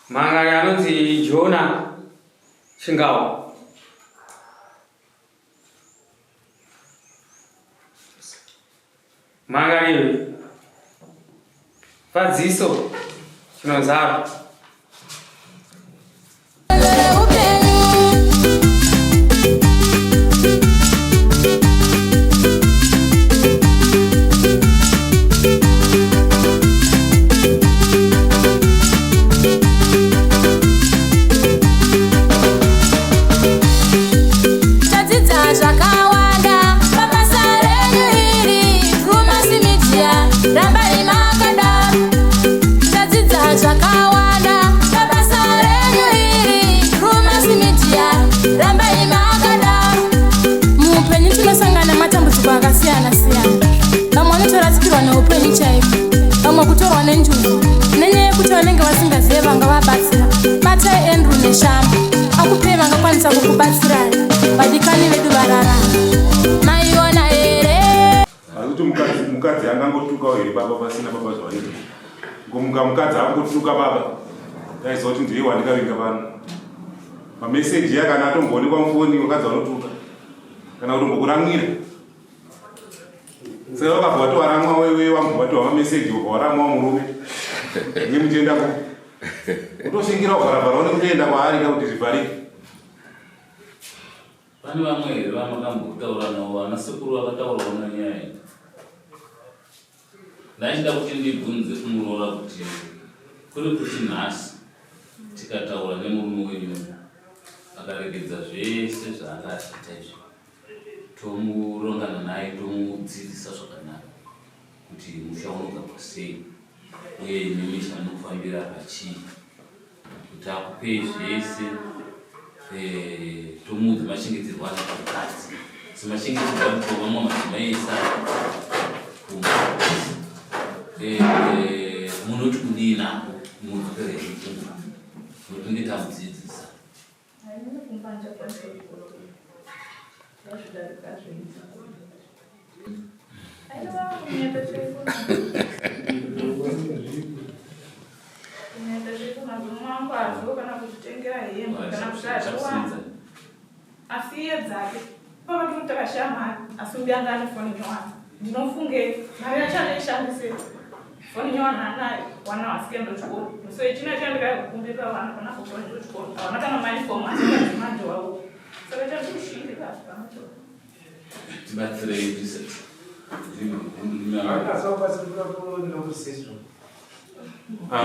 Mangari anonzi Jona Shingao. Mangari Faziso Chinozaro. Kutorwa nenjungu nenye kuti vanenge vasingazive vanga vabatsira batai Andrew neshamba akupe vangakwanisa kukubatsirai vadikani vedu varara maiona here akuti mukadzi angangotukawo here baba pasina baba zvavanenge ngomuka mukadzi angotuka baba aiziva kuti ndiye wandikavinga vanhu mameseji yakana atomboonekwa mufoni wakadzi vanotuka kana kutombokuramwira saka wakabva watowaramwa wewe wambva watowa mameseji ukawaramwa murume nemutenda ko utoshingira kuvharavhara une kutoenda kwaari kuti zvivharike. Pane vamwe here vamakambotaura navo vanasekuru vakataurawo nanyaya iyi. Ndachida kuti ndibvunze kumuroora kuti kuri kuti nhasi tikataura nemurume wenyu akaregedza zvese zvaanga achiita izvo tomurongana naye tomudzidzisa zvakanaka kuti musha unogara sei uye nemisha inofambira pachii kuti akupei zvese tomuudza machengeterwo ana pakadzi semachengeterwo anotova mamwe madzimai esara munoti kudii napo mudzokere zvifunga notinge tamudzidzisa asiye dzake pakati takashamhara asi mbyanga ane foni nyowana ndinofunge mari yachaneishandise foni nyowana anayo wana wasikendo chikoro so ichina chandikakukumbira wana kana kufonero chikoro awana kana manifomu asikadzimanje wavo saka chakushindika pamacho tibatsirei tise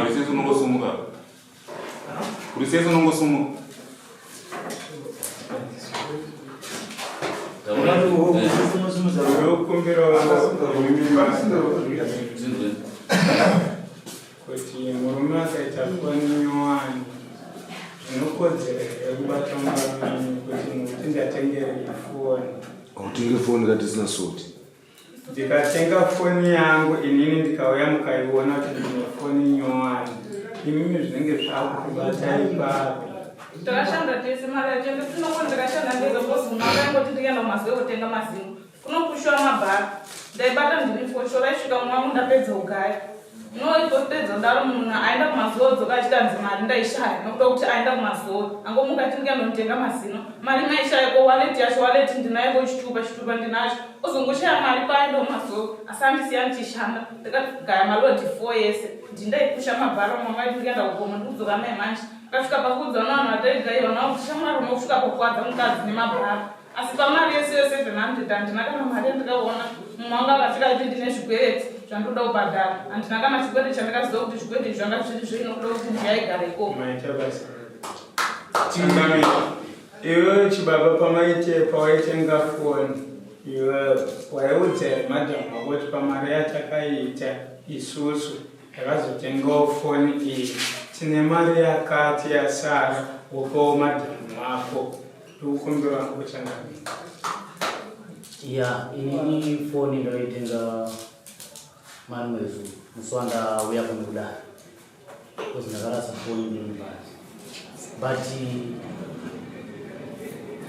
Riseso unongosumuka riseso unongosumuka kuti murume akaita foni nyowani zvinokodzera ekubata murume kuti muti ndatengere foni utenge foni katisina soti ndikatenga foni yangu inini ndikauya mukaiona kuti ndine foni nyowani imimi zvinenge zvakukubatai papi takashanda tese mari yachende tinongoni ndakashanda ndezokosi makaingoti ndikaenda kumazuve kutenga mazimu kunokushwa mabhara ndaibata ndini foshora isvika mwangu ndapedza ugaya noipopedza ndaro munhu aenda kumazuve odzoka achitanzi mari ndaishaya nokuda kuti aenda kumazuve angomukati ndikandonitenga mazino mari maishayako waleti yacho waleti ndinayeko chitupa ndinacho ozongoshaya mari paenda kumazuve asi andisiya ndichishanda ndakagaya malodi 4 yese ndindaikusha mabhara mwamaiti ndikaenda kugoma ndikudzoka mai manje akasvika pakudza vanhu vataigaiwa navo kuti shamwari unosvika pakwadza mukadzi nemabhara asi pamari yese yose 700 handina kana mari yandikaona mumwe wanga akasvika kuti ndine zvigwereti zvandoda kubhadhara handina kana chigwere chandikaziva kuti zvigwere zvanga zviri zveinoda kuti ndiyaigara ikoko tingamira iwe chibaba pawaitenga foni iwe waiudza madhamu wako kuti pamari yatakaita isusu takazotengawo foni iyi tine mari yakati yasara wopawo madhamu ako ndikukumbira kuchangani. Ya, ini phone ndoitenga mari mwezi muswanda uya kunudai because ndakarasa phone ndini but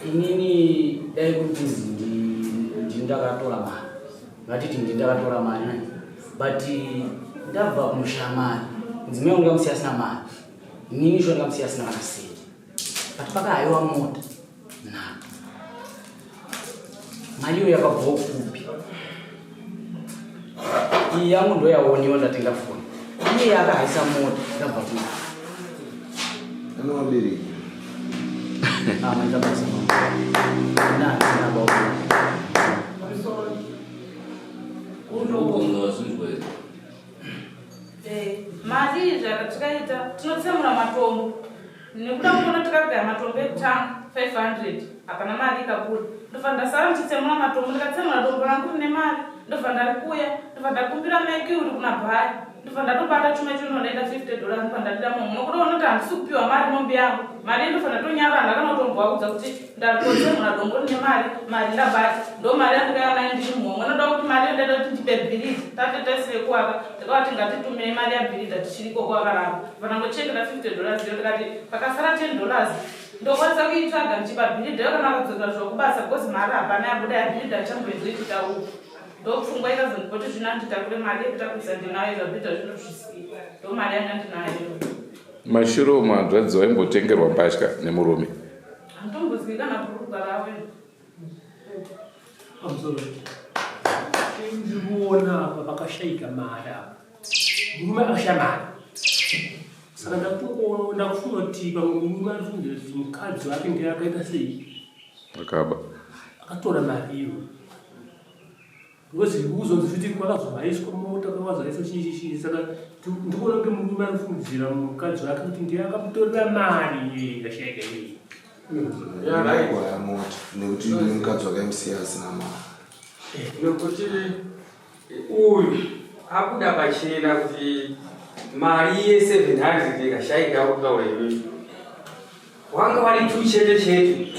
inini dai kuti ndindakatora mari ngatiti ndindakatora mari but ndabva kumushamari ndzimwe unga musiyasina mari inini shonga musiyasina maseti but pakahaiwa mota na mali yo yakabva kupi iyi yangu ndo yaoniwa ndatenga foni iye yakahaisa mota ndabva kupi anowabiri maita basa nanabao unogonga zvinhu mari zvakatikaita tinotsemura matombo nekuda kuona takagaya matombo ekutanga 500 hapana mari ikakura ndobva ndasara ndichitsemura matombo ndikatsemura dombo rangu rine mari ndobva ndari kuya ndobva ndakumbira meki uri kuna bhari ndobva ndatobata chuma chinodaida $50 ndobva ndadira momwe nokuda unoti handisi kupiwa mari mombe yangu mari ndobva ndatonyarara ndakanotombwaudza kuti ndarikotsemura dombo rine mari ndabata ndo mari yandikayana ndiri momwe noda kuti mari ndaida kuti ndipe bhiridi tatetaisire kuwaka ndikavati ngatitumire mari yabhirida tichiriko kuwakarapa vanangochekera $50 iyo ndikati pakasara $10 ndokwanisa kuitsvaga ndichipa bhirida yakanaka kudzokera zvokubasa because mari hapana yabuda yabhirida chamboizoitika uku ndopfungwa ikazondipoti zvino anditakure mari yekuta kuisa ndinayo izabhirida zvino zvisika ndo mari yanga ndinayo. Mashure umu hanzvadzi waimbotengerwa mbatya nemurume? Handitombozivi kana kurugara rave. ndikuona pakashaika mari apa murume akashaya mari saka ndakufunga kuti pamwe murume ari kufunga kuti mukadzi wake ndiye akaita sei akaba akatora mari iyo because kuzonzi futi kwakazohaiswa mota kwakazohaiswa chii saka ndikuona kuti murume ari kufungidzira mukadzi wake kuti ndiye akamutorera mari yakashayika iyi yaigwaya mota nekuti mukadzi wakaimsiya asina mari nokuti uyu akuda pachena kuti mari ye700 ikashayika kutaura iyoyo wanga wari 2 chete chete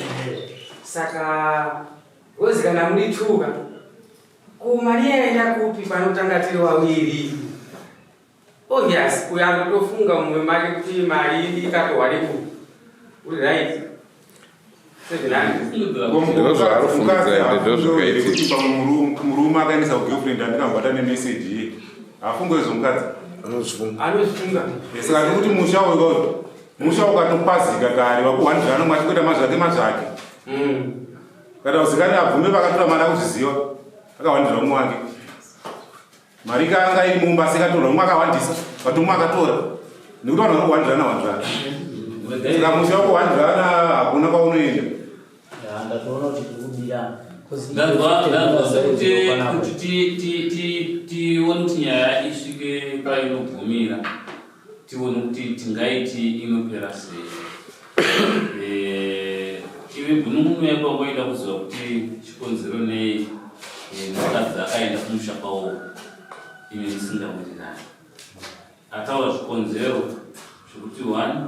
saka wozi kana muri 2 ko mari yaenda kupi panotanga tiri wawiri obvious uyangotofunga mumwe make kuti mari ikatohwariku uri right murume akaendesa kugirlfriend andikambata nemeseji ye afunge zvomukadzi anozvifunga saka ndikuti musha ukatopazika kare vakuhwandirano mwachikuita mazvake kana uzikani abvume vakatora mari akuzviziva akahwandira umwe wake mari ikanga iri mumba sikatorwa umwe akahwandisa vatomwe akatora nekuti vanhu vanokuhwandirana saka musha wakuhwandirana hakuna kwaunoenda. ndatoona kuti tikubirana kuti tione kuti nyaya isvike painogumira tione kuti tingaiti inopera sei. Iwe gunun'unu yako waida kuziva kuti chikonzero nei mukadzi akaenda kumusha kwawo ine ndisingawirirani ataura zvikonzero zvokuti 1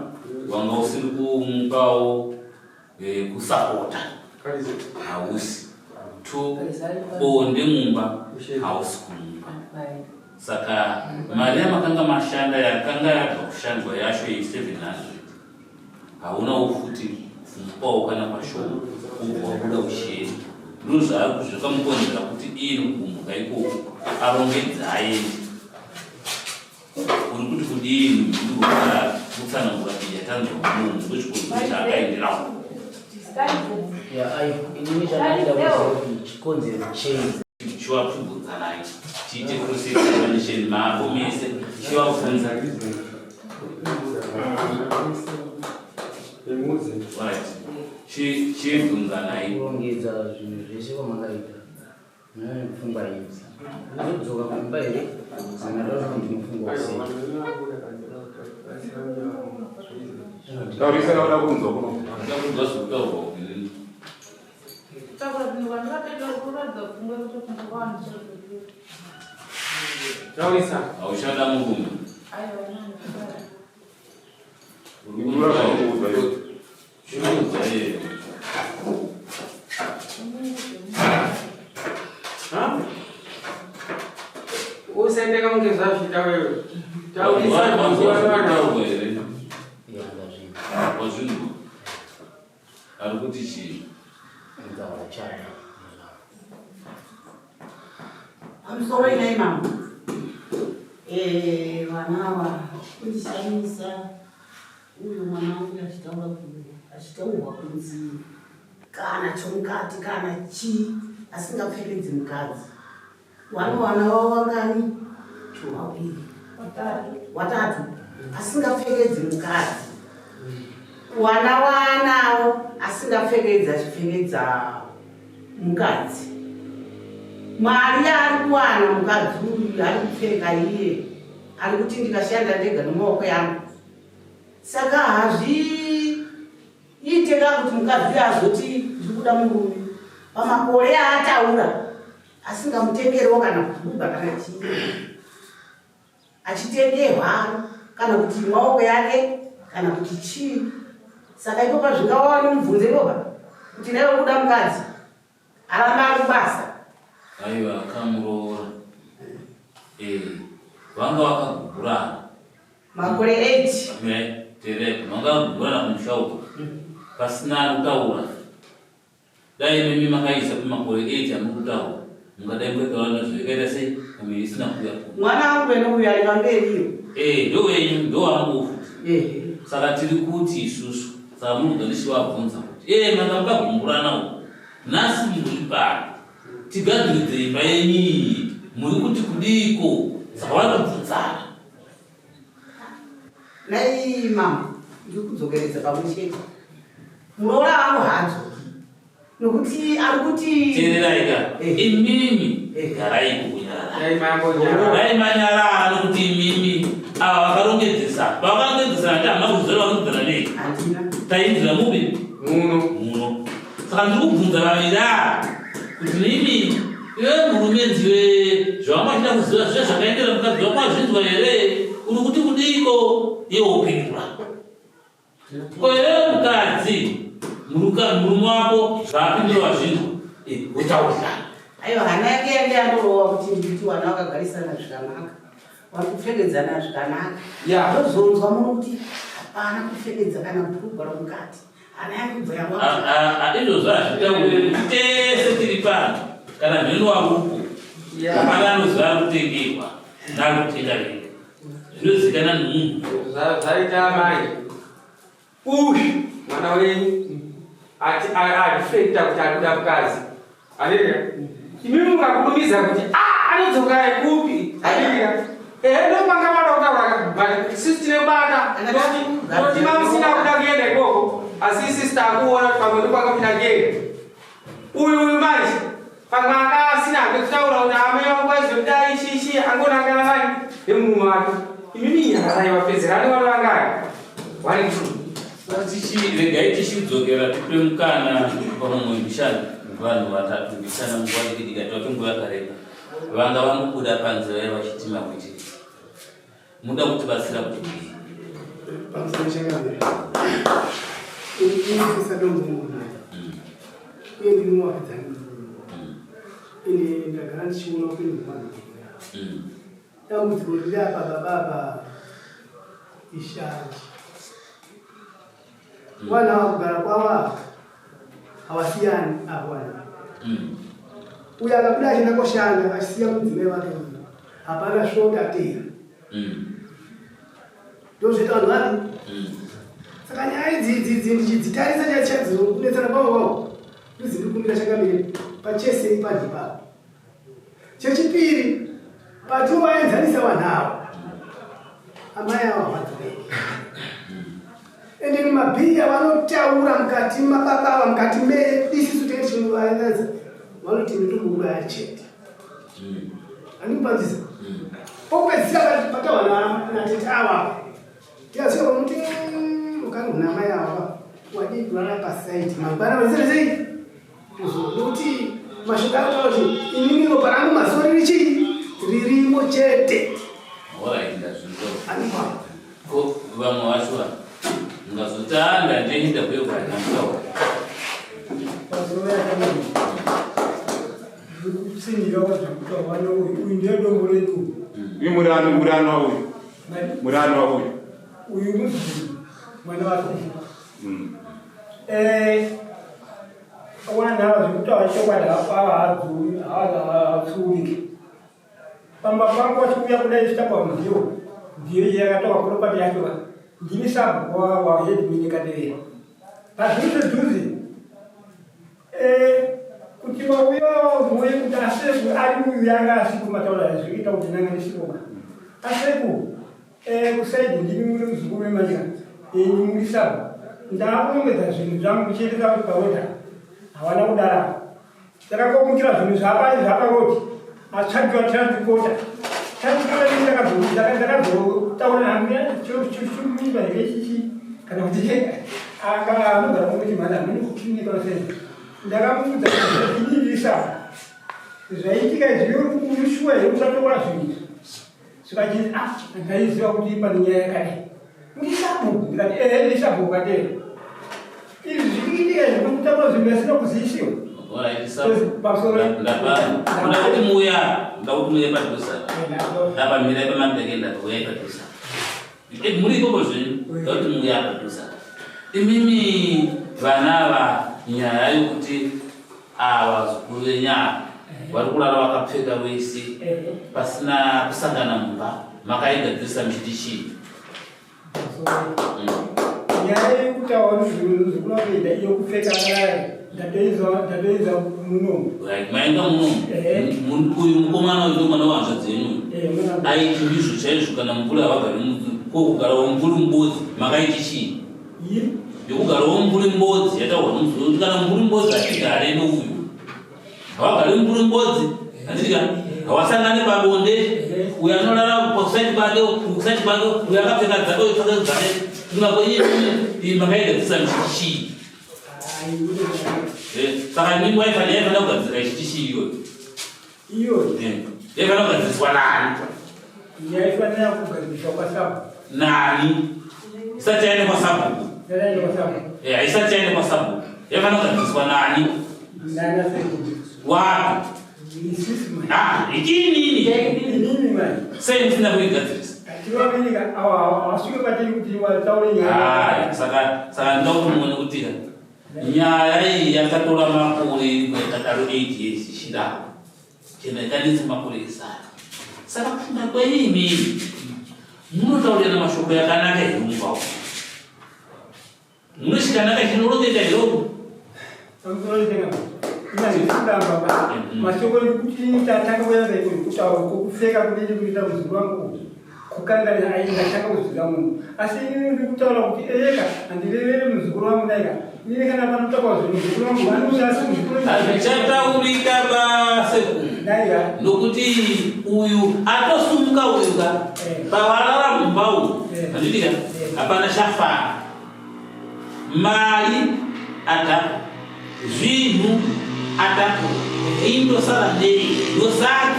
wanga usiri kumupawo kusapota hausi 2 bonde mumba hausi kumupa saka mari yamakanga mashanda yakanga yabva kushandwa yacho ye700 hauna ufuti kumupawo kana pashoma ubva wabuda uchienda ndo zvakamukonzera kuti ino kumhuka ikoko arongedze aende uri kuti kudini ndikugara kutsanangura yatanzwa munhu ndochikonzero chaakaenderawo inini chakaita kuti chikonzero chei chiwapfubvudza naye chiite cross examination mako mese chiwabvunza chibvunza naye kurongedza zvinhu zvese kwamakaita pfungwa idzi ndizodzoka kumba here kana ndaona ndinofungwa sei taurisa nauda kunzwa kuno ndakubva zvokutaurwa kudini taurisa haushanda murume Usende kama ungezafika wewe. I'm sorry, Mama. Wanawa kundishamisa uyu mwanangu achitaurwa kunzi kana chomukati kana chi asingapfekedzi mukadzi. Wana wavo wangani? Watatu asingapfekedzi mukadzi. Wana wanawo asingapfekedzi achipfekedza mukadzi. Mari ari kuwana mukadzi uyu ari kupfeka iye ari kuti ndikashanda ndega nemaoko yangu. Saka hazviiteka kuti mukadzi azoti ndiri kuda murume pamakore aataura asingamutengerewo kana kububa kana chii, achitengerwa kana kuti maoko yake kana kuti chii. Saka ipopa zvingawa nomubvunze ipopa kuti naiwe kuda mukadzi aramba ari kubasa. Aiwa kamuroora vanga vakagurana makore 8 tereka vanga vakagurana kumushauri pasina kutaura. Dai mimi makaisa kumakore 8 amukutaura mungadai mwekawana zvakaita sei kamiri isina kuya mwana wangu enokuya ari pamberiyo ndo wenyu ndo wangu futi. Saka tiri kuti isusu saka munoganishiwabvunza kuti manga mukagumburana uku nhasi muri pano tigadziridze imba yenyu muri kuti kudiko. Saka vanobvunzana. Nai mama ndiri kudzokeredza pamwe chete muroora wangu hadzo nokuti ari kuti teereraika imimi garai kunyara dai manyarara nokuti imimi ava vakarongedzesa vakarongedzesana ndi hamuna kuzora vakudzana nei taindira mubi muno. Saka ndiri kubvunza vaviri kuti nimi iwe murume ndiwe zvawamachida kuziva zviya zvakaendera mukadzi wako azvinzwa here uri kuti kudiko iwe upindura ko iwe mukadzi murume wako zvaapindura zvinhu utaurirana. Aiwa hana yake yanga yandorowa kuti nditi wana wakagarisana zvakanaka vari kupfekedzana zvakanaka ndozonzwa muno kuti hapana kupfekedza kana kubva romukati hana yake kubva izvozvo hazvitauriri kuti tese tiri pano kana mheno wakupo hapana anoziva ari kutengerwa nari kutenga rega zvinozikana nomunhu zvaita mai uyu mwana wenyu arifekta kuti arikuda mukadzi anerera imimi mukakurumidza kuti anodzoka kupi anerera ndomanga madautaura sisi tinebata noti mamusina kuda kuenda ikoko asi sisita akuona kuti pamwe ndopakapinda kuenda uyu manje pamwe akasina kutaura kuti amaiwakwazodai shishi angonangana vani nemunhu wake imimi nyara wapedzerani vana vangani wani regai tichidzokera tipe mukana pamumwe mbishana vanhu vatatu mbishana nguva dikidika tatongo yakareba vanga vanobuda panzira yavo vachitima kuti muda kutibatsira kuti ini ndagara ndichiona kuti ndimwana dambudziko riri apa baba ishanje wana wakugara kwava havasiyani apo wana uyo akabuda achienda koshanda achisiya mudzimai wake hapana svotatera ndozvoita vanhu vari saka nyaya idzidzi ndichidzitarisa chadzikunetsana kwavo kwavo ndizindikumbira chakamire pachese ipandipapo. Chechipiri patinovaenzanisa vanhu ava amai ava havadzoreki ende mumabhiya vanotaura mukati mababa ava mukati medisisu techivaenza vanoti mitombo uraya chete andikupanzisa opedzisira patawana natete ava tiasvika pamuti ukari una mai ava wadii kurara pasaiti mangwana vaisezei nokuti mashoko akoti inini ropa rangu mazuva riri chii ririmo chete vamwe vacho ngazotanga ndienda kuyo kana mtawa sinira wakuta wana uyu ndiye dombo letu uyu murano wa uyu uyu muzi mwana wako wana wakuta wachokwada awa sulike pamba pangu wachukuya kudai sitapa ndiyo yakatoka kuropa diakiwa ndini sabu wa hedi minikadere pasito juzi kutiwa uyo mwe kutaseku ali uyu yanga siku matola yesu ita udinanga nisiku aseku kusaidi ndini mule mzukuru majika ni mwisabu ndakulongeza zvinhu zvangu kucheteka pawota hawana kudara takakomukira zvinhu zvaparoti atsvagiwa transpota ndakazotaura hangu chomimba here chichi kana kuti anogara kuti mhana mune kuklinika sei ndakamudza kuiisa zvaitika izviyoushuwa here usatokora zvinhu zvikachiti ndaiziva kuti pane nyaya yakadai ndisabu ndikati ndisabu ukatera izvi zvikiitika zvinokutaura zvinhu asina kuziyisiwa ndakuti muya padusa ndapamira pamandeke ndatoya padusa muri ikoko zvinhu ndakuti muya padusa imimi vanava nyaya yokuti ava zukuru venyaya vari kurara vakapfeka vese pasina kusangana mumba makaigadzirisa michiti chii nyaya yekutaura zvinhu zvikunapeda iyo kupfeka naye ndatoedza munomu mainga munomu uyu mukomana uyu mwana wanza dzenyu aiti ndizvo chaizvo kana mvura yavagari kokugarawo mvuri mbodzi makaiti chii yokugarawo mvuri mbodzi yataurwa nomuzoro kana mvuri mbodzi atigare nouyu havagari mvuri mbodzi anditika havasangane pabonde uyu anorara pakusaiti kwake uyu akapfeka dzake uyu pfeka dzake ingakwenye makaigadzisa michiti chii saka mimi waifanya yaifana kugadzira chitichi iyoyo yaifana kugadziswa nani yaifanira kugadziswa kwasabu nani isati yaende kwasabuku haisati yaende kwasabuku yaifana kugadziswa nani wapi ichiinini sei musina kuigadzirisa saka ndakuti muone kutika nyaya iyi yakatora makore kwekadaro 8 years ichidaro chena ikanisi makore esara saka kufunga kweimini munotaurira mashoko yakanaka hirumba munoshikanaka chinorongeka iroku mashoko ekuti tatakauyanga kutaura kokupfeka kudii kuita muzuru wangu kukangana aingatanga kuziva munhu asi ini ndiri kutaura kuti eka handirevere muzukuru wangu daika ini kana panotakwa zvinhu muzukuru wangu hazvichataurika basekuru nokuti uyu atosumuka uyuka pawarara mumba uyu handitika hapana chafana mari atako zvinhu atako indosara nei ndosaka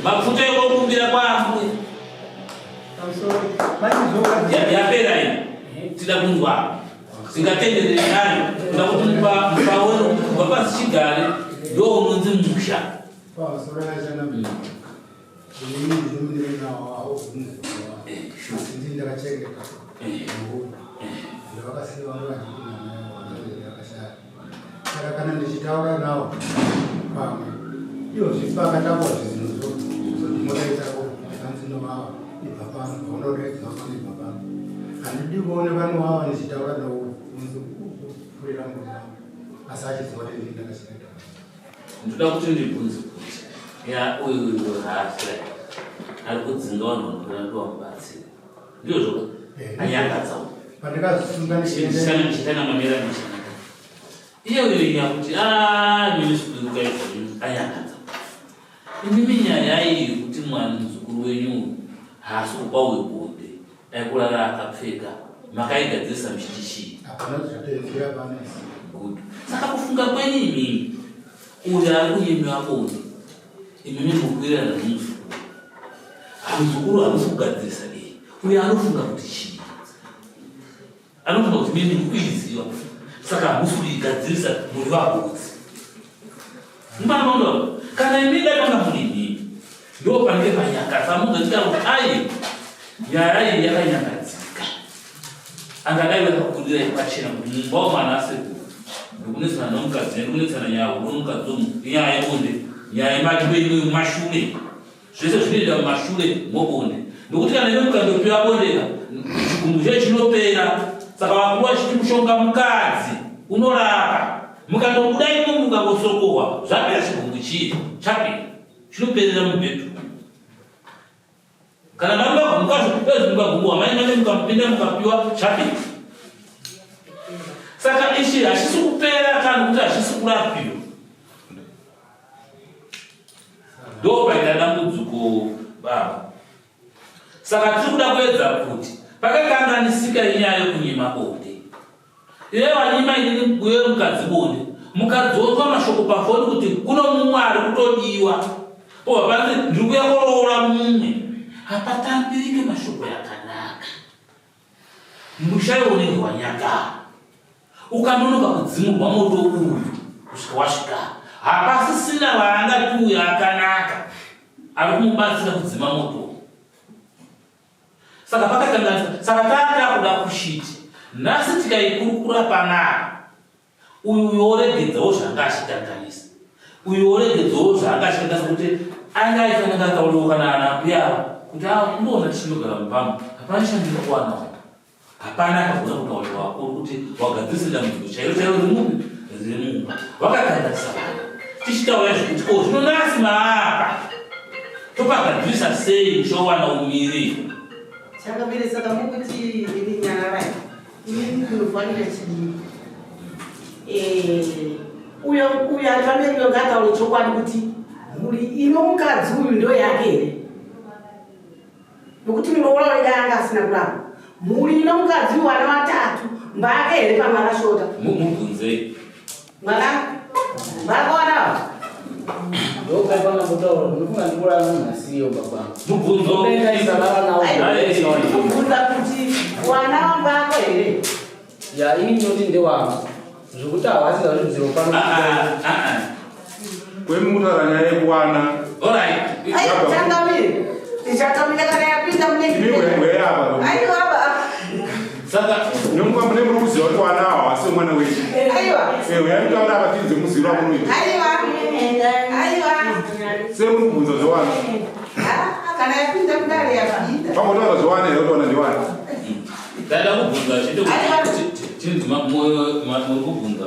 mafuta ekokumbira kwaamwe yapera iyi tida kunzwa singatenderere nayo kuda kuti mupaone wapasi chigare ndo unonzi musha kana ndichitaura nawo pamwe iyo zvipakatangwa zvinhu zvomotaitako anzinovava ibvapano vaunodaidzakana ibvapano handidi kuone vanhu vava ndichitaura nawo kurira muzavo asi achiziva kuti ndakasikaita ndoda kuti ndibvunze kuti uyu haafi ari kudzinga vanhu vanokona ndovamubatsira ndiyozvo anyangadzawo pandikazichitana mamira mishana iye uyoinya kuti mimi zvikurukaizva anyangadza imimi nyaya iyi kuti mwana muzukuru wenyu haasi kupa webonde aikurara akapfeka makaigadzirisa michitichii good saka kufunga kwenyu imimi uyo ari kunyemiwa bonde imimi mukuirana nomuzukuru muzukuru hamusi kugadzirisa iyi uyo anofunga kuti chii anofanira kuti mimi mukuiziva saka hamusi kuigadzirisa muri vabudzi. Mumanoona kana imi dai panga mulimi ndo panenge panyakadza muzotika kuti ai nyaya iyi yakanyakadzika angadai vakakundira pachena kuti mumba wamwana asekuru ndikunetsana nomukadzi ndikunetsana nyaya unomukadzi nyaya yebonde nyaya yemachibeino mashure zvese zvinoenda mumashure mobonde nokuti kana ine mukandopiwa bondeka chigungu che chinopera saka vakuru vachiti mushonga mukadzi unorapa mukandobuda imo mukangosokohwa zvapera chigungu chii chapera chinoperera mubhedu kana mukagumbuwa mainane mukamupinda mukapiwa chapera. Saka ichi hachisi kupera kana kuti hachisi kurapiwa ndo paita dambudziko baba. Saka tiri kuda kuedza kuti pakakanganisika inyaya yekunyima bonde. Iye wanyima inini mbuye mukadzi bonde mukadzotswa mashoko pafoni kuti kuno mumwe ari kutodiwa obva panzi ndiri kuyakoroora mumwe hapatambirike mashoko yakanaka mushayi unenge wanyagara ukanonoka kudzimurwa moto uyu kusvika wasvika hapasisina vaangati uyu akanaka ari kumubatsira kudzima moto. Saka pakakanganisika saka takuda kushiti nhasi tikaikurukura panapa uyu yoregedzawo zvanga achikanganisa uyu yoregedzawo zvanga achikanganisa kuti anga aifanira akaonekwa naana kuyava kuti ndoona tichinogara mupamwe hapana chandiri kuwanawo hapana akagona kutaura wako kuti wagadzirisa dambudziko chairo chairo remumba vakakanganisa vanhu tichitaura zvekuti ko zvinonasi maapa topagadzirisa sei chowana umiri chakamire saka mukuti ini nyara ini kunofanira chii uyo akamenya ngataure chokwadi kuti muri ino mukadzi uyu ndo yake here nokuti munoona wega anga asina kurapa muri ino mukadzi uyu wana watatu mbake here pamwana shota mubvunzei mwana mbakawana ndokaipanga kutaura unofunga ndikurana nhasiyo baba mubvunzo kubvunza kuti wana wambako here ya ini ndoti ndewangu zvekuti havasingazvidziro pano kwemutaura nyaya yekuwana changamire tichakamira kana yapinda muneiweapa aiwaba saka nomuka mune muri kuziva kuti wana awo hasi mwana wedu uyamitaura apatinze muziva munoita semuri kubvunza zvewana kana yapinda kudare yapinda pamotaura zvewana here kuti wana ndiwana taida kubvunza chinzi muri kubvunza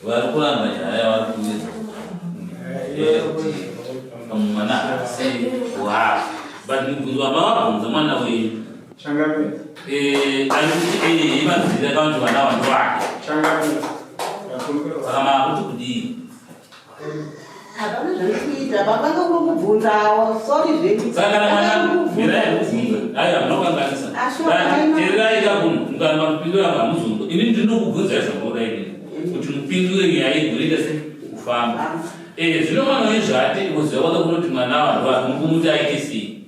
vari kuramba nyaya vari kuwedza mwana asi wa but mubvunzo wamavabvunza mwana wenyu ari kuti ivanzira kavanti vana vanhu vake saka maakuti kudii hapana zvandikuita vakanga kuri kubvunzawo sori zvei saka kana mwana mirai mubvunza aiwa munokanganisa teererai kakuno mukana mapindura hamuzongo ini ndinokubvunzai zvamboda inini kuti mupindure nyaya igurita se kufamba zvino mwana wezvati kuziva kwaka kunoti mwana vanhu vake mukumuti aite sei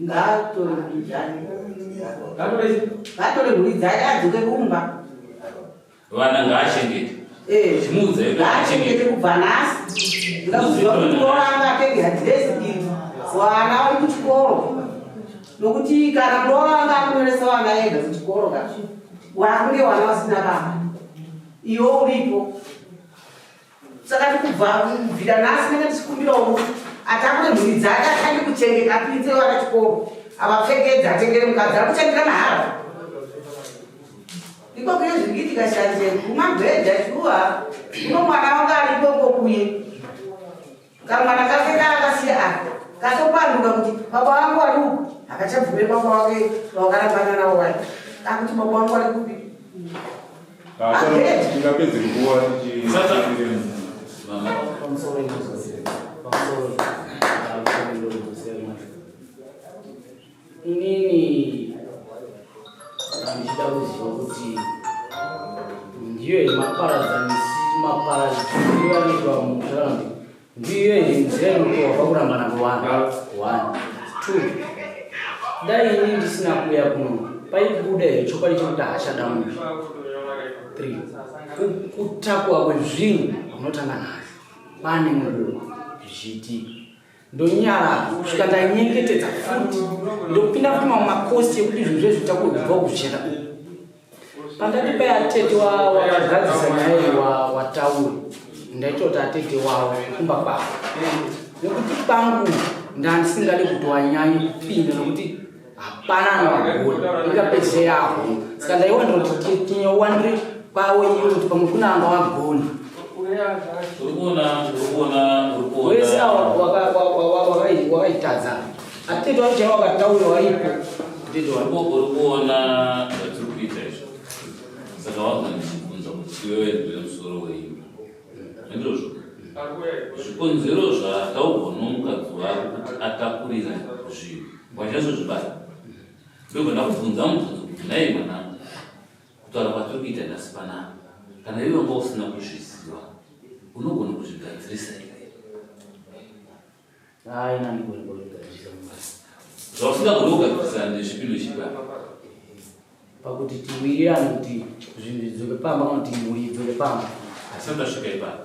ngatore mhuri dzake adzoke kumba vana ngaachengete chimuudzaachengete kubva nhasi ngakuziva kuti murooranga atenge adhiresi vana vari kuchikoro nokuti kana murooranga akunyoresa vana ega kuchikoro ka wakunge vana vasina baba iwo uripo saka tikubvira nhasi nenge tichikumbirawo atakure mhuri dzake atenge kuchengeta apinze vana chikoro avapfekedza atengere mukadzi ari kuchengetera mahara ikoko iyo zvingiti kashandise kumagwedha shuwa uno mwana wanga ari ikoko kuye kamwana kakeka akasiya katopanduka kuti baba wangu ari uku akachabvume baba wake wakarambana nawo wai akuti baba wangu ari kupi ingapedzi nguva inini ndichida kuziva kuti ndiyo maparadzaniwa muntaraunda ndiyo nzira inotowa pakurambana kwevanhu 1 2 dai ini ndisina kuuya kuno paikude chokwadi chokuti hachada muzvi 3 kutakwa kwezvinhu kunotanga nazvo pane munhu zvichiitika ndonyara kusvika ndanyengetedza futi ndopinda kuti mamwe makosti ekuti zvinhu zvezvitakwe kubva kuzvichena pandati pai atete wakagadzisa nyaya watauri ndaitoti atete wavo kumba kwavo nekuti kwangu ndandisingade kutowanyanya kupinda nokuti hapana nowagona ingapedze yavo saka ndaiwandira kuti tinyowandire kwavo iyo kuti pamwe kuna anga wagona wese wakaitadza atete wacho wakataura waipo urikuona tiri kuita izvo saka waganichibvunza kuti iwewe ndiri musoro weimba ndizvo zvikonzero zvataurwa nomukadzi wako kuti atakurira zvinhu wachazozvibata ndobva ndakubvunza mubvunzo kuti nai mwanangu kutaura kwatiri kuita nhasi panapa kana iwe wanga usina kuzviziva unogona kuzvigadzirisa here haina ndigoni kuzvigadzirisa zvausingagoni kugadzirisa ndezvipi nechipapa pakuti tiwirirane kuti zvinhu zvidzoke pamba kana kuti mhuri idzoke pamba asati tasvika ipapa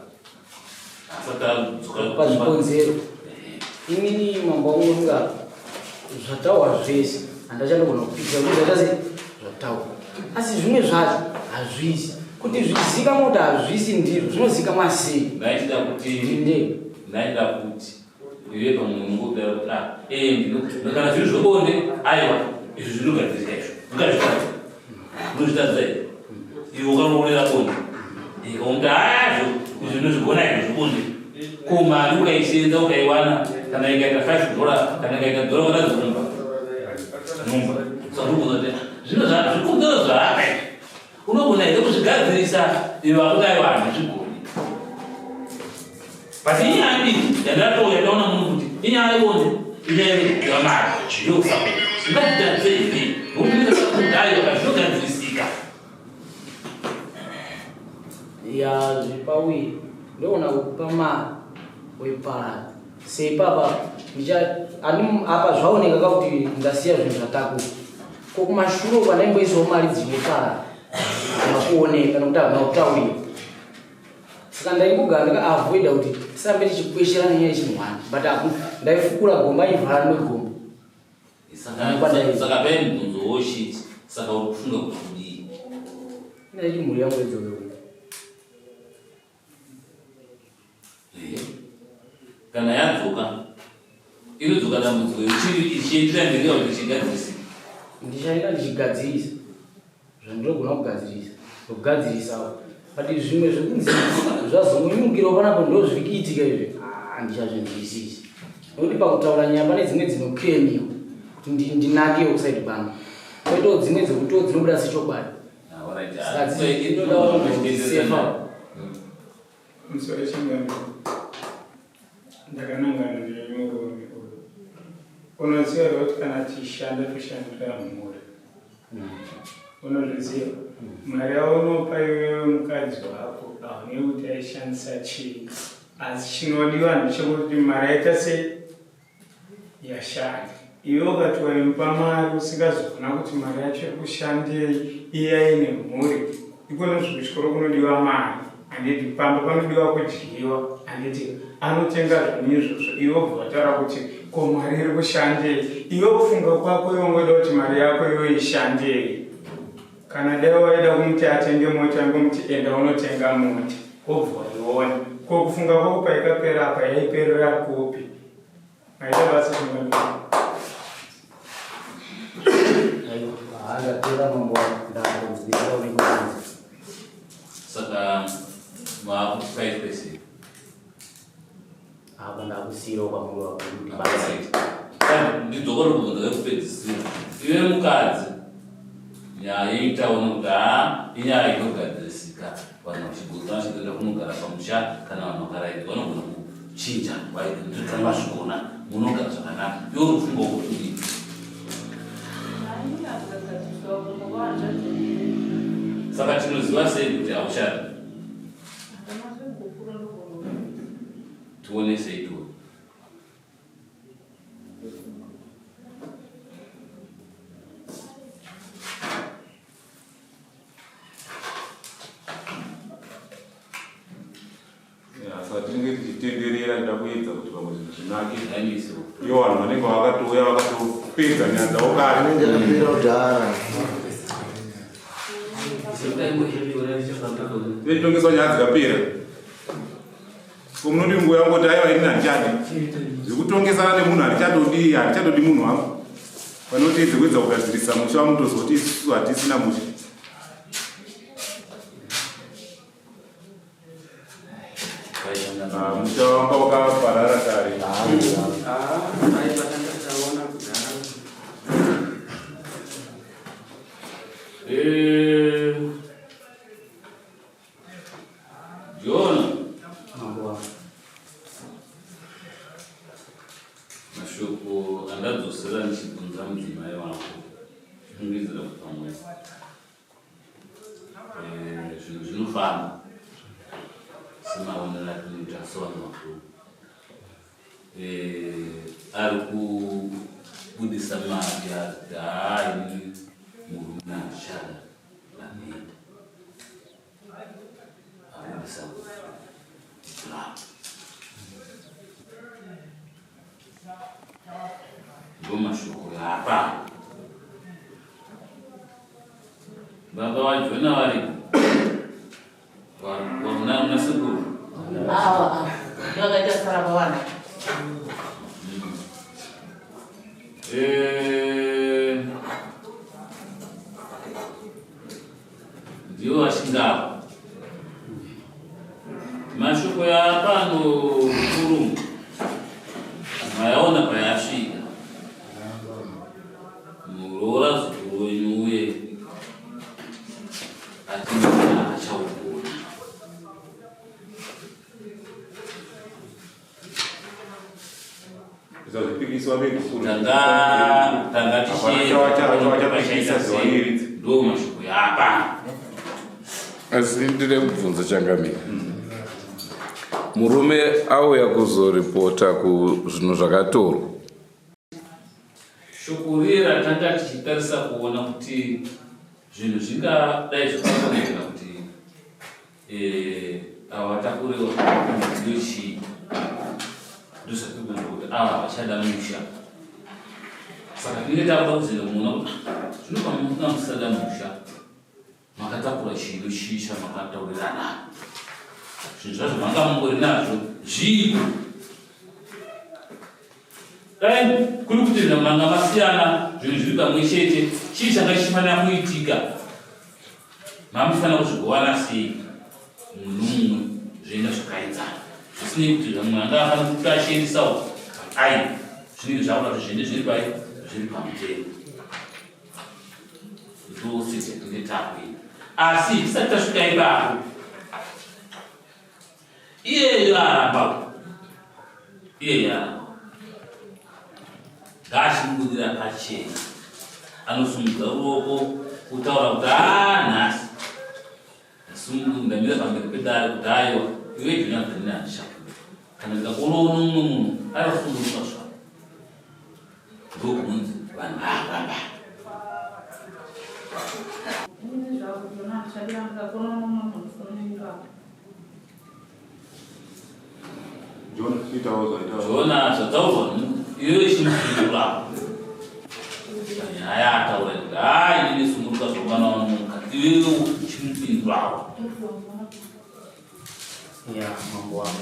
asati pazvikonzero inini mambo wangunga zvataurwa zvese handachandogona kupikisa kuti zvatase zvataurwa asi zvimwe zvacho hazvisi kuti zvisika moti hazvisi ndizvo zvinozika masei naitida kuti iwe pamwe unongokudaira kuti kana zviro zvobonde aiwa izvi zvinogadzirika izvo ungazvitadza unozvitadza iwe ukanoonera bonde ikaunga hazvo izvi ndozvigona izvo zvobonde kumari ukaisenza ukaiwana kana ikaita $5 kana ikaita $1 kadazomba numba saka unoona zvino zvikonzero zvaka unogona here kuzvigadzirisa iwe akuti aiwa handizvigoni but inyaya mbiri yandatouya ndaona munhu kuti inyaya yebonde inyaya yamari yokusako ungazvitadzeivi nokutinaakudayo kazvinogadzirisika ya zvipauye ndoona kupa mari weparada seipapa apa zvaoneka kakuti ndasiya zvinhu zvatako ko kumashuro kwandaimboisawo mari dzimwe parada akuoneka nokuti havana kutaurira saka ndaingogara ndikaavoida kuti tisambe tichikweshera nenyaya chinhwani but ndaifukura gomba ivhara negomba saka pai mubvunzo woshiti saka uri kufunga kuti kudii ndaiti mhuri yangu idzoke kana yadzoka inodzoka dambudziko ichiendera mberi kuti ichigadzirisa ndichaenda ndichigadzirisa zvandinogona kugadzirisa but zvimwe zvekunzi zvazomuyungirawo panapo ndozvikiitika izvi handichazvinzwisisi nokuti pakutaura nyaya pane dzimwe dzinokemiwa kuti ndinakewo kusaidi bangu koitawo dzimwe dzekutiwo dzinobuda sechokwadi saka dzinodawo sefa musore chingami ndakanangana nemurume uyu unoziva kuti kana tishanda toshandira mhuri unozviziva mari yaunopa iwewe mukadzi wako haune kuti aishandisa chii asi chinodiwa ndechekuti mari yaita sei yashanda iwe ukati waimupa mari usingazogona kuti mari yacho kushandei iye aine mhuri ikona zvikuru kunodiwa mari handiti pamba panodiwa kudyiwa handiti anotenga zvinhu izvozvo iwe ubva wataura kuti ko mari iri kushandei iwe kufunga kwako iwe ungoda kuti mari yako iwe ishandei kana dai waida kumuti atenge mota ngomuti enda unotenga mota wobva waiona ko kufunga kwako paikapera apa yaiperera kupi aita basa saka maakuti apa ndakusiyirawo kwamuri wako ndidzoka rokubvunza rekupedzisira iwe mukadzi nyaya itaona kuti inyaya inogadzirisika vanhu vachigutsa vachitoenda kunogara pamusha kana vanhu vakaraiti vanogona kuchinja vaidindiri vasvikona munogara zvakanaka iwe uri kufunga kuti saka tinoziva sei kuti haushanda tuone sei tuo saka tinenge tichitenderera nda kuedza kuti pamwe zvinhu zvinake iyo vanhu vanenge vakatouya vakatopedza nyaya dzavo kare tongeswa nyaya dzikapera komunoti nguva yangoti aiwa ini handichadi zvekutongesana nemunhu hatichadodi munhu wangu panotedze kuedza kugadzirisa musha wamutozoti isusu hatisina musha musha wanga wakaparara kare Jona mashoko andadzosera ndichibvunza mudzimai wako zvinoizira kuti pamwe zvinhu zvinofamba semaonera atinoita sevanhu vakuru ari kubudisa mari kuti hayi murume achada vamenda abudisa ndo mashoko yapa baba wajona varipo una sekuru ndakaita sarava vana ndiwo vachingavo mashoko yapano kurumu mayaona payasvika muroora zukuru wenyu uye atinaa achaugona zvazvipikiswa tanga tichivachaisa ndo mashoko yapa asi ndine kubvunza changamira murume auya kuzoripota kuzvinhu zvakatorwa shoko rira tanga tichitarisa kuona kuti zvinhu zvingadai zvakafanira kuti avatakurewa midziyo chii ndozvakuona kuti ava vachada musha saka tinenge takuda kuzoenda muona kuti zvinofana musada musha makatakura chinhu shisha makataurirana zvinhu zvacho manga mungori nazvo zvipo dai kuri kuti manga masiyana zvinhu zviri pamwe chete chii changa chichifanira kuitika mamufanira kuzvigowana sei munhu mumwe zvoenda zvakaenzana zvisinei kuti zvamwe anga afanira kuti ashendisawo ai zvinenge zvakuda kuti zviende zviri pai zviri pamutemo tose tinenge takuita asi tisati tasvika ipapo iyeyo aramba ngaachimubudira pachena anosumudza ruoko kutaura kuti nhasi ndamira pamberi pedare kuti aiwa iwe zvinoazanina handishakuri kana ndikakuonawo nomumwe munhu aivasunguruka zvavo ndokunonzi vanhu vaaramba Jona zvataurwa iwe chimusunguruka nyaya ataura kuti hai ndine sunguruka zvomwana wamukati iwewo chimupindurawo ya mambo wangu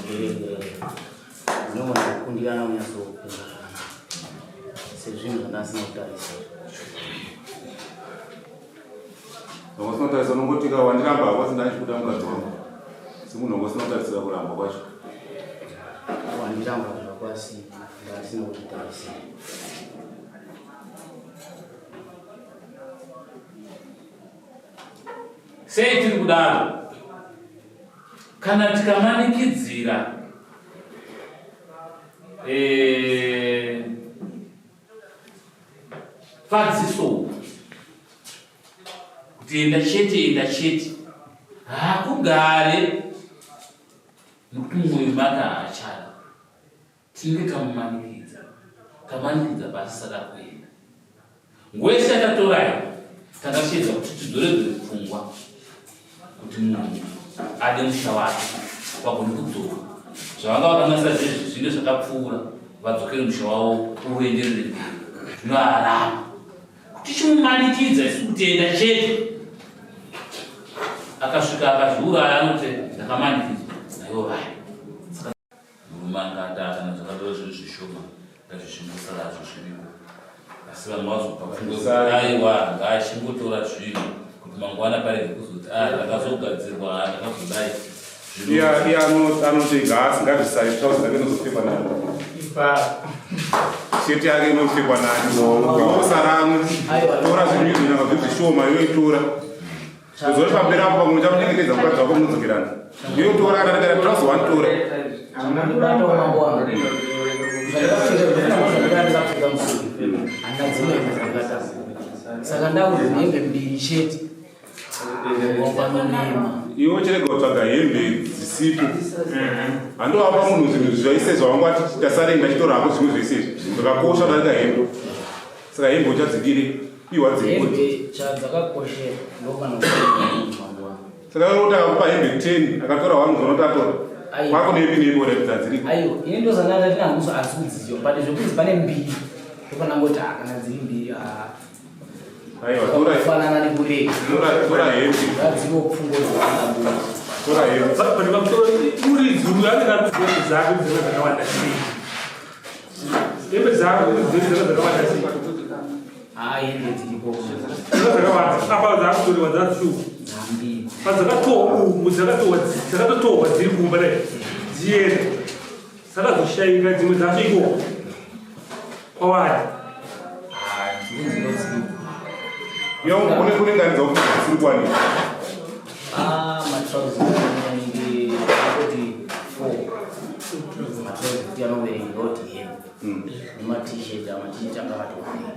unomona kukundikana unyazokunda sezvinhu zvandasina kutarisa nongo sinotarisa nongotika wandiramba hako sindachikuda mukadzi wangu semunhu wangu sinotarisira kuramba kwacho wandiramba zvakwasi ndasina kutitarisa sei tiri kudaro kana tikamanikidzira padziso kuti enda chete hakugare nokuti mumwe make haachada tinenge tamanikidza basi saka kuenda ngwese atatorai takachedza kuti tidzoredzere pfungwa kuti munhu ade musha wake wagone kudzoka zvavanga vakanasa zvinhu zvakapfuura vadzokere musha wavo uenderere zvinoarama kuti chimumanikidza isi kutenda chete akasvika akazviuraya anoti ndakamanikidzwa naivo vaya mangata kana zvakadaro zvinhu zvishoma ngazvisvimbusarazvo zviripo asi vanhu vazopaiwa ngaachingotora zvinhu kuti mangwana parege kuzoti ndakazogadzirwa ndakazodai iye anoti ngazvisari trauzi rake inozopfekwa nani sheti yake inopfekwa nani usaramwe tora zvinhu zvinanga zvizvishoma yoitora kuzoti pamberi apo pamwe chamunyengetedza mukadzi wako munodzokerana yotora kana ndakara trauzi wanitora saka ndauzvinenge mbiri chete iwo chirega kutsvaga hembe dzisipo handovapa munhu zvinhu zvaise zvavangati tasarenga chitora hako zvimwe zvaisezvi zvakakosha darika hembe saka hembe uchadzikire ihwa dzakakoshera saka unoti akupa hembe 10 akatora wanhu zonotatora kwako nepi nepi uraidzadzirika aiwa ini ndozanata tinanguso asi kudziziwa but zvokunzi pane mbiri topanangoti kana dziri mbiri fanana nekurega tora hembe ngadzivo pfungo dzoanabua tora hembe urizuru anenazivembe dzako dzina dzakawanda sei hembe dzako dzina dzakawanda sei hembe dziripo dzakawanda apa dzakutoriwa dzashuku dzakatotorwa dziri kumba dai dzienda dzakazoshaika dzimwe dzasvikowa kwawani une kuringanidza kuti dziri kwani matrauzi anenge akoti 4 matrauzi anoverenga kuti hembe nematisheti amatisheti akavatokumbwa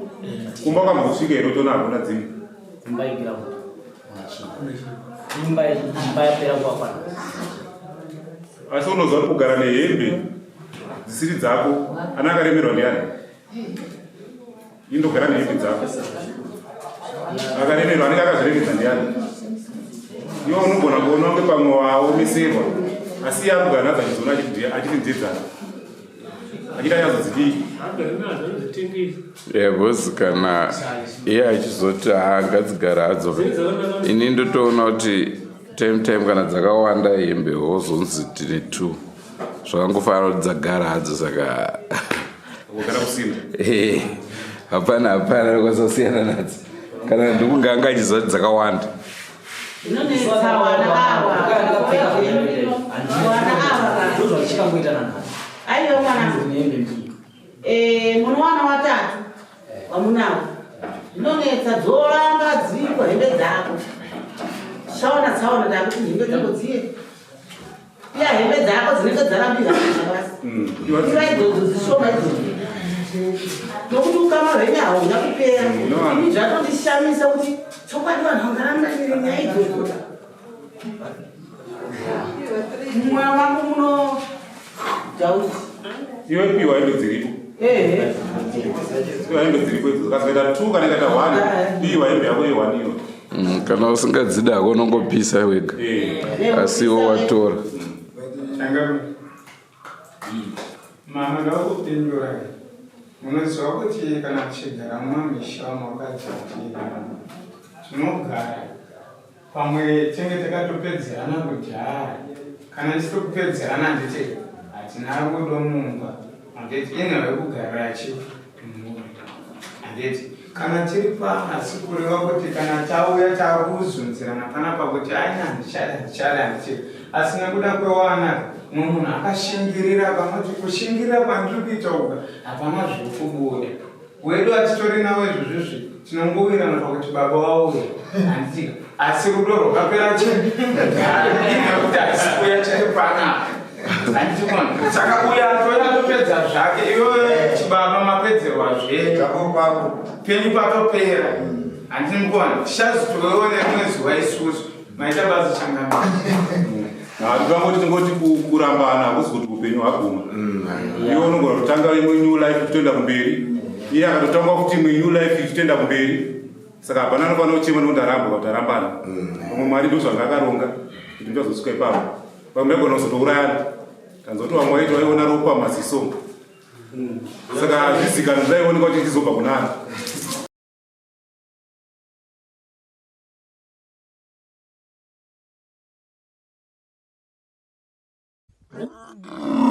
kumba kwambosvika iro tona hakuna dzimwe kumba igira kuti imba yapera kuwafana asi unoziva kuti kugara nehembe dzisiri dzako ana akaremerwa ndiani indogara nehembe dzako akaremerwa anenge akazviremedza ndiani iwo unogona kuona kunge pamwe waomeserwa asi iye akugara nadzo achizona achiti ndedzana achida nyazodzidii bosi kana iye achizoti ngadzigara hadzo ini ndotoona kuti time kana dzakawanda hembe wozonzi tine 2 zvakangofanira kuti dzagara hadzo saka kugara kusinda hapana kwasasiyana nadzo kana ndikunganga achiziva kuti dzakawanda munowana watatu wamunawo inonetsa dzoramba dzikwa hembe dzako tsaona takuti hembe dzako dziye iya hembe dzako dzinenge dzarambira basi iva idzodzo dzishoma idzodzo nokuti ukamarwenya hauna kupera ini zvatondishamisa kuti chokwadi vanhu vangarangarire nyaya idzodzo mumwoyo mangu muno jauzi iwe piwa hembe dziripo piwa hembe dziripo idzo kazoita 2 kana ikaita 1 piwa hembe yako ye1 iyo kana usingadzida hako unongopisa wega asiwo watora mama ndakupindura munoziva kuti kana tichigara mumamisha makadzatira tinogara pamwe tenge takatopedzerana kudhara kana tisiri kupedzerana nditi hatina kudomumba handiti ine vekugarira chimhuri handiti kana tiri pasi kureva kuti kana tauya taakuzunzirana panapa kuti aina handichada handiti asi nekuda kwewana mumwe munhu akashingirira pamoti kushingirira kwandiri kuita uka hapana zvekubuda wedu hatitori nawo izvozvizvi tinongowirana pakuti baba wauya handiti asi rudo rwakapera chinekuti hasi kuya chari panapa handiti kona saka uya atoya atopedza zvake iwe chibaba mapedzerwa zveko kwako penyu patopera handiti mukona tichazotoveone rimwe zuva isusu maita basi changamira tingoti kurambana hakusi kuti upenyu hwaguma iwe unogona kutanga imwe new life ichitoenda kumberi iye akatotanga kuti imwe new life ichitoenda kumberi saka hapana anofanira kuchema nekuti aramba kuti arambana pamwe mwari ndo zvanga akaronga kuti ndazosvika ipapo pamwe agona kuzotourayana Tanzoti vamwe vaiti vaiona ropa maziso. Saka zvizikanwa zvaionekwa kuti chizobva kunani. Mm-hmm.